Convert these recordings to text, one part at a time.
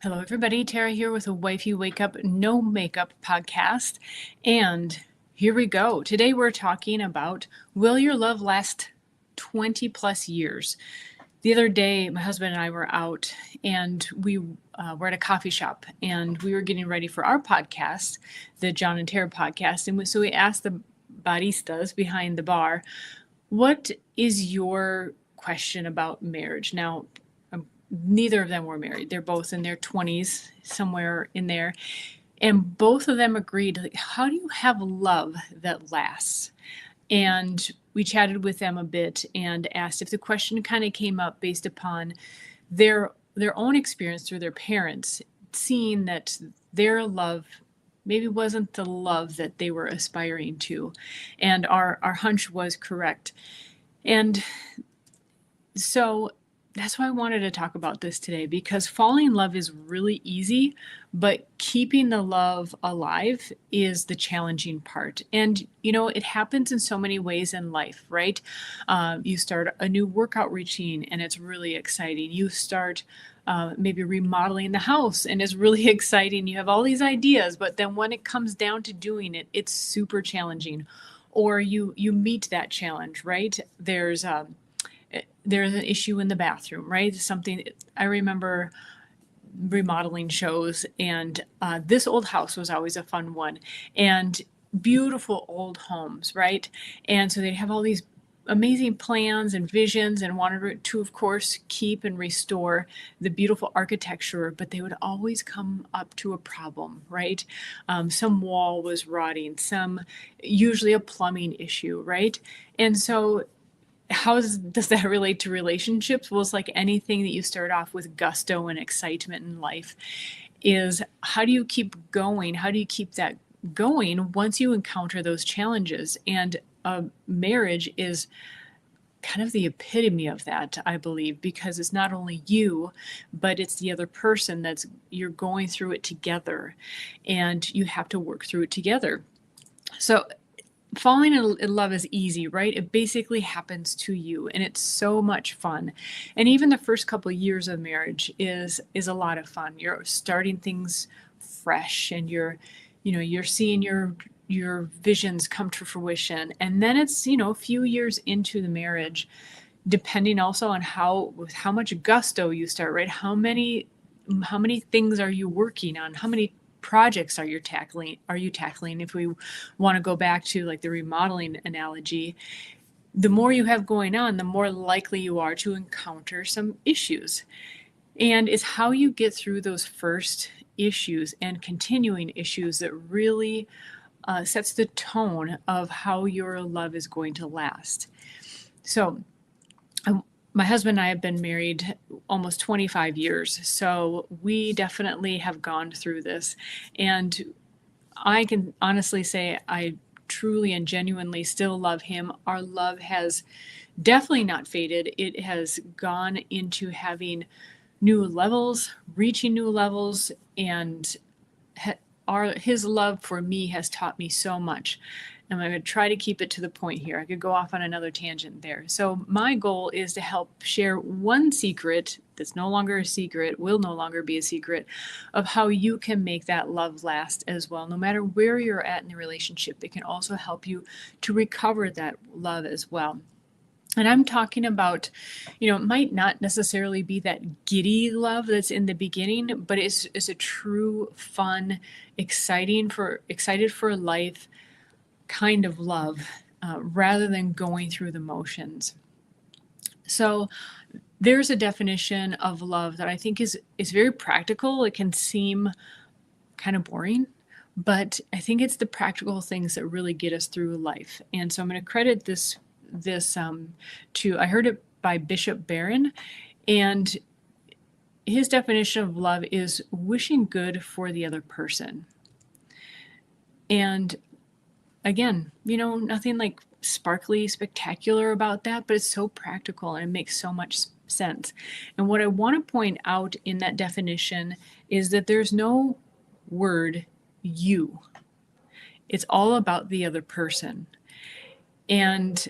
Hello, everybody. Tara here with a Wifey Wake Up No Makeup podcast. And here we go. Today we're talking about, will your love last 20 plus years? The other day, my husband and I were out and we were at a coffee shop and we were getting ready for our podcast, the John and Tara podcast. And so we asked the baristas behind the bar, what is your question about marriage? Now, neither of them were married. They're both in their 20s, somewhere in there. And both of them agreed, like, how do you have love that lasts? And we chatted with them a bit and asked if the question kind of came up based upon their own experience through their parents, seeing that their love maybe wasn't the love that they were aspiring to. And our hunch was correct. And so that's why I wanted to talk about this today, because falling in love is really easy, but keeping the love alive is the challenging part. And, it happens in so many ways in life, right? You start a new workout routine and it's really exciting. You start maybe remodeling the house and it's really exciting. You have all these ideas, but then when it comes down to doing it, it's super challenging. Or you meet that challenge, right? There's an issue in the bathroom, right? Something I remember remodeling shows, and this old house was always a fun one, and beautiful old homes, right? And so they'd have all these amazing plans and visions and wanted to, of course, keep and restore the beautiful architecture, but they would always come up to a problem, right? Some wall was rotting, usually a plumbing issue, right? And so how does that relate to relationships? Well, it's like anything that you start off with gusto and excitement in life, is how do you keep going? How do you keep that going once you encounter those challenges? And marriage is kind of the epitome of that, I believe, because it's not only you, but it's the other person you're going through it together, and you have to work through it together. So falling in love is easy, right? It basically happens to you, and it's so much fun. And even the first couple of years of marriage is a lot of fun. You're starting things fresh, and you're seeing your visions come to fruition. And then it's, a few years into the marriage, depending also on with how much gusto you start, right? How many things are you working on? How many projects are you tackling? If we want to go back to like the remodeling analogy, the more you have going on, the more likely you are to encounter some issues. And it's how you get through those first issues and continuing issues that really sets the tone of how your love is going to last. So my husband and I have been married almost 25 years, so we definitely have gone through this. And I can honestly say I truly and genuinely still love him. Our love has definitely not faded. It has gone into having new levels, reaching new levels, and his love for me has taught me so much. And I'm going to try to keep it to the point here. I could go off on another tangent there. So my goal is to help share one secret that's no longer a secret, will no longer be a secret, of how you can make that love last as well. No matter where you're at in the relationship, it can also help you to recover that love as well. And I'm talking about, it might not necessarily be that giddy love that's in the beginning, but it's a true, fun, excited for life kind of love, rather than going through the motions. So there's a definition of love that I think is very practical. It can seem kind of boring, but I think it's the practical things that really get us through life. And so I'm going to credit this to, I heard it by Bishop Barron, and his definition of love is wishing good for the other person. And again, nothing like sparkly, spectacular about that, but it's so practical and it makes so much sense. And what I want to point out in that definition is that there's no word you. It's all about the other person. And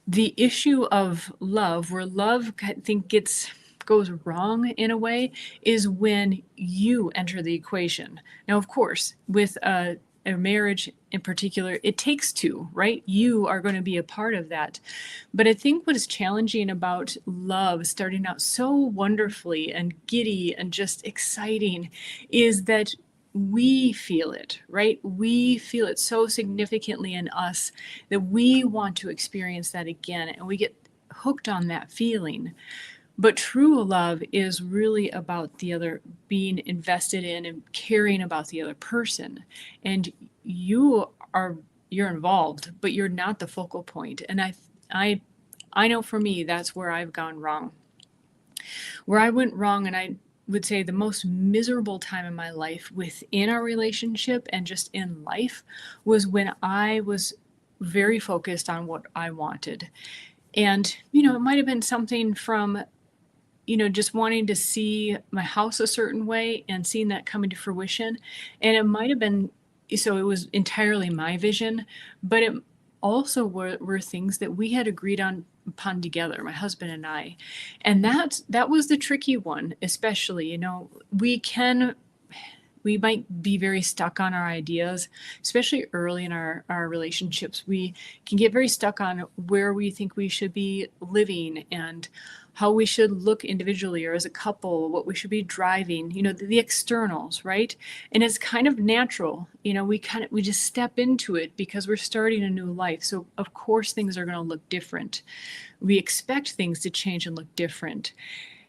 the issue of love, where love, I think, gets goes wrong in a way is when you enter the equation. Now, of course, with a marriage in particular, it takes two, right? You are going to be a part of that. But I think what is challenging about love starting out so wonderfully and giddy and just exciting is that we feel it, right? We feel it so significantly in us that we want to experience that again, and we get hooked on that feeling. But true love is really about the other, being invested in and caring about the other person. And you're involved, but you're not the focal point. And I know for me that's where I've gone wrong. Where I went wrong, and I would say the most miserable time in my life within our relationship and just in life, was when I was very focused on what I wanted. And, it might have been something from just wanting to see my house a certain way and seeing that come into fruition. And it might have been, so it was entirely my vision, but it also were things that we had agreed upon together, my husband and I. And that was the tricky one, especially, we might be very stuck on our ideas, especially early in our relationships. We can get very stuck on where we think we should be living and how we should look individually or as a couple, what we should be driving, the externals, right? And it's kind of natural, we just step into it because we're starting a new life. So of course things are going to look different. We expect things to change and look different.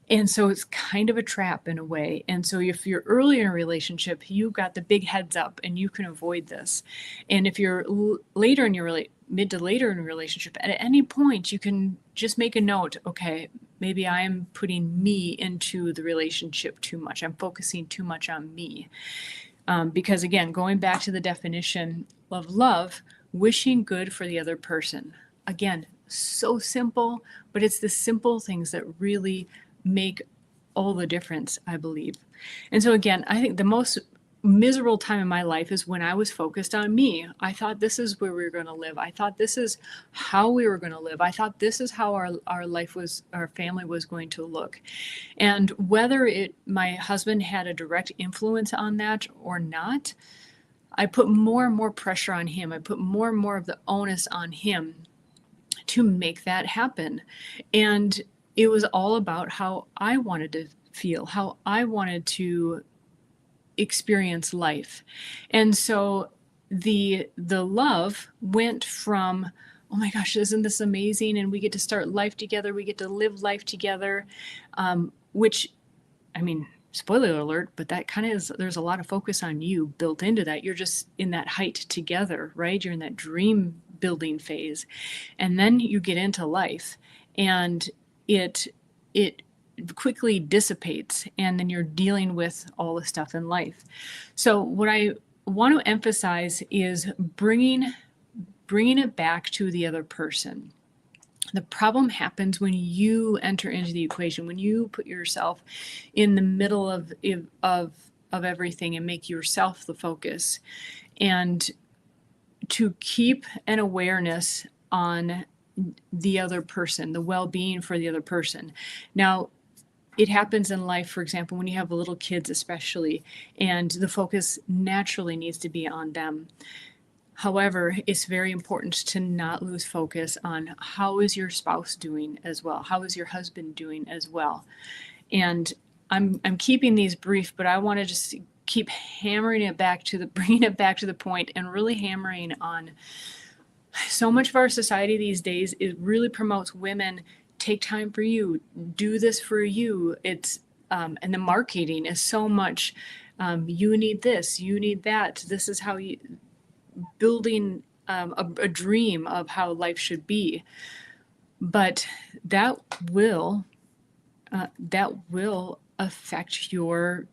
And so it's kind of a trap in a way. And so if you're early in a relationship, you got the big heads up and you can avoid this. And if you're later in your mid to later in a relationship, at any point you can just make a note, okay, maybe I'm putting me into the relationship too much. I'm focusing too much on me. Because again, going back to the definition of love, wishing good for the other person. Again, so simple, but it's the simple things that really make all the difference, I believe. And so again, I think the most miserable time in my life is when I was focused on me. I thought this is where we were going to live. I thought this is how we were going to live. I thought this is how our life was, our family was going to look. And whether my husband had a direct influence on that or not, I put more and more pressure on him. I put more and more of the onus on him to make that happen. And it was all about how I wanted to feel, how I wanted to experience life. And so the love went from, oh my gosh, isn't this amazing? And we get to start life together. We get to live life together, which, spoiler alert, but that kind of is, there's a lot of focus on you built into that. You're just in that height together, right? You're in that dream building phase. And then you get into life and it quickly dissipates, and then you're dealing with all the stuff in life. So what I want to emphasize is bringing it back to the other person. The problem happens when you enter into the equation, when you put yourself in the middle of everything and make yourself the focus, and to keep an awareness on the other person, the well-being for the other person. Now, it happens in life, for example, when you have little kids especially, and the focus naturally needs to be on them. However, it's very important to not lose focus on how is your spouse doing as well? How is your husband doing as well? And I'm keeping these brief, but I want to just keep bringing it back to the point and really hammering on. So much of our society these days, it really promotes women, take time for you, do this for you. It's and the marketing is so much, you need this, you need that. This is how you building a dream of how life should be. But that will affect your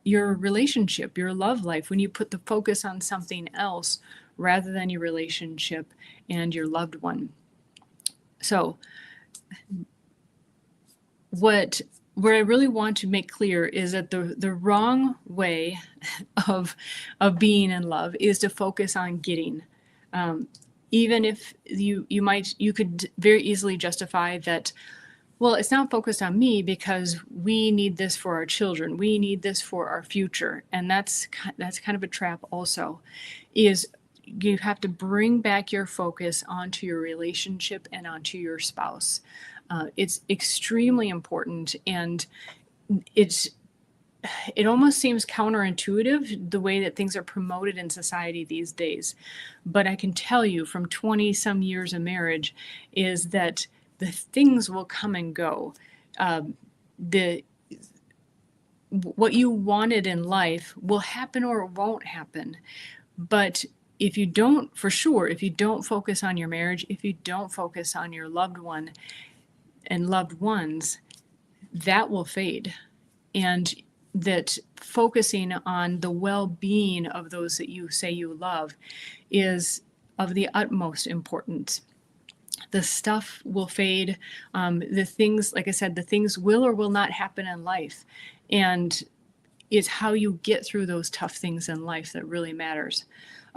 relationship, your love life, when you put the focus on something else rather than your relationship and your loved one. So what I really want to make clear is that the wrong way of being in love is to focus on getting. Even if you could very easily justify that Well, it's not focused on me because we need this for our children. We need this for our future. And that's kind of a trap also, is you have to bring back your focus onto your relationship and onto your spouse. It's extremely important, and it's it almost seems counterintuitive the way that things are promoted in society these days. But I can tell you from 20 some years of marriage is that the things will come and go. The what you wanted in life will happen or it won't happen. But if you don't, for sure, if you don't focus on your marriage, if you don't focus on your loved one and loved ones, that will fade. And that focusing on the well-being of those that you say you love is of the utmost importance. The stuff will fade. The things, like I said, the things will or will not happen in life. And it's how you get through those tough things in life that really matters.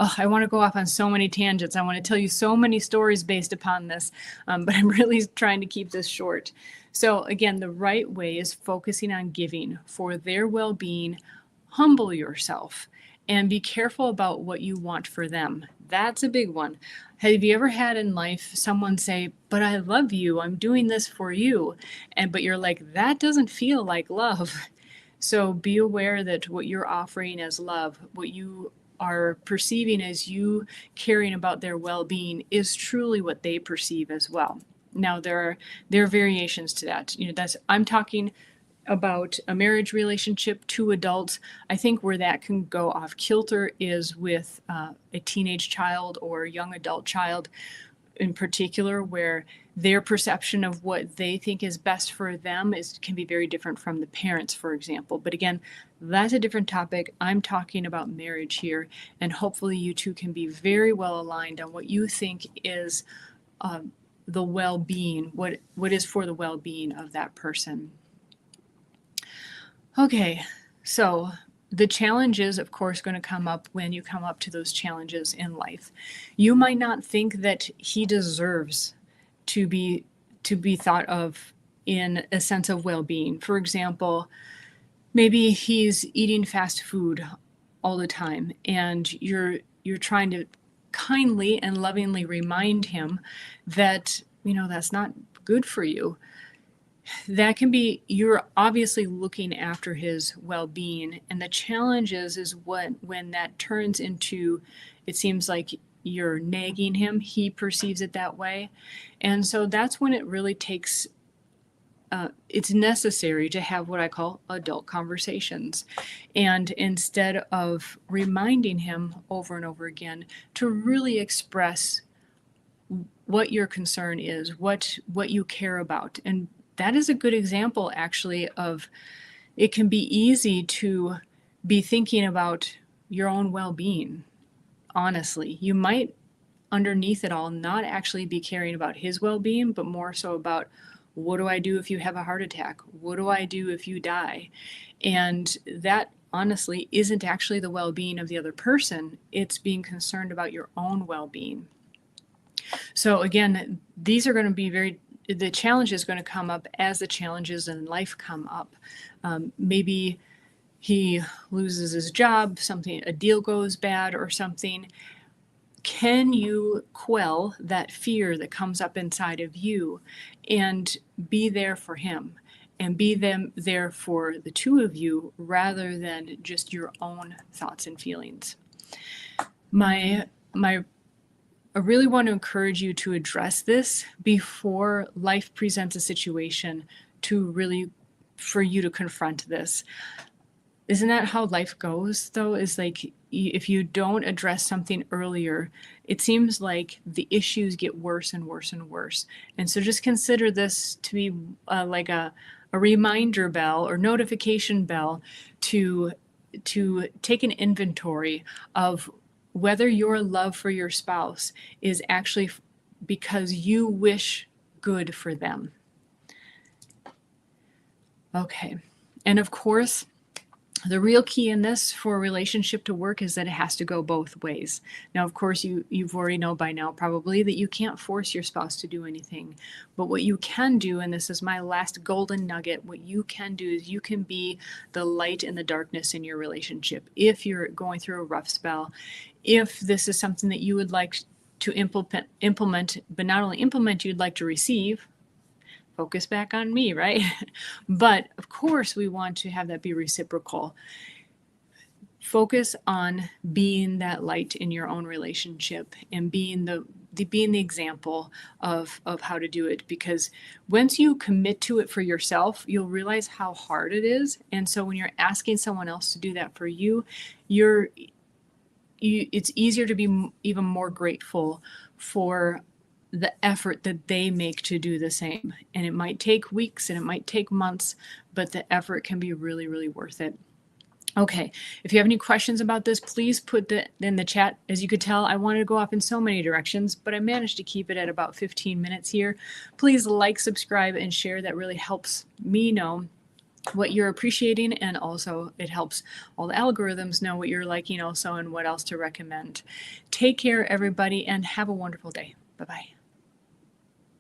Oh, I want to go off on so many tangents. I want to tell you so many stories based upon this, but I'm really trying to keep this short. So again, the right way is focusing on giving for their well-being. Humble yourself and be careful about what you want for them. That's a big one. Have you ever had in life someone say, "But I love you, I'm doing this for you," but you're like, that doesn't feel like love. So be aware that what you're offering as love, what you are perceiving as you caring about their well-being, is truly what they perceive as well. Now there are variations to that. That's I'm talking about a marriage relationship, two adults. I think where that can go off kilter is with a teenage child or young adult child in particular, where their perception of what they think is best for them can be very different from the parents, for example. But again, that's a different topic. I'm talking about marriage here, and hopefully you two can be very well aligned on what you think is the well-being, what is for the well-being of that person. Okay, so the challenge is, of course, going to come up when you come up to those challenges in life. You might not think that he deserves to be thought of in a sense of well-being. For example, maybe he's eating fast food all the time, and you're trying to kindly and lovingly remind him that that's not good for you. That can be, you're obviously looking after his well-being, and the challenge is when that turns into, it seems like you're nagging him. He perceives it that way, and so that's when it really takes it's necessary to have what I call adult conversations. And instead of reminding him over and over again, to really express what your concern is, what you care about. And that is a good example, actually, of it can be easy to be thinking about your own well-being. Honestly, you might underneath it all not actually be caring about his well-being, but more so about, what do I do if you have a heart attack? What do I do if you die? And that honestly isn't actually the well-being of the other person. It's being concerned about your own well-being. So again, these are going to be the challenge is going to come up as the challenges in life come up. Maybe he loses his job, a deal goes bad or something. Can you quell that fear that comes up inside of you and be there for him and be there for the two of you rather than just your own thoughts and feelings? I really want to encourage you to address this before life presents a situation for you to confront this. Isn't that how life goes, though? Is like, if you don't address something earlier, it seems like the issues get worse and worse and worse. And so just consider this to be like a reminder bell or notification bell to take an inventory of whether your love for your spouse is actually because you wish good for them. Okay. And of course, The real key in this for a relationship to work is that it has to go both ways. Now, of course, you've already know by now probably that you can't force your spouse to do anything. But what you can do, and this is my last golden nugget, what you can do is you can be the light in the darkness in your relationship. If you're going through a rough spell, if this is something that you would like to implement, but not only implement, you'd like to receive, focus back on me, right? But of course, we want to have that be reciprocal. Focus on being that light in your own relationship and being the example of how to do it, because once you commit to it for yourself, you'll realize how hard it is. And so when you're asking someone else to do that for you, it's easier to be even more grateful for the effort that they make to do the same. And it might take weeks and it might take months, but the effort can be really, really worth it. Okay, if you have any questions about this, please put that in the chat. As you could tell, I wanted to go off in so many directions, but I managed to keep it at about 15 minutes here. Please like, subscribe, and share. That really helps me know what you're appreciating, and also it helps all the algorithms know what you're liking also and what else to recommend. Take care, everybody, and have a wonderful day. Bye-bye.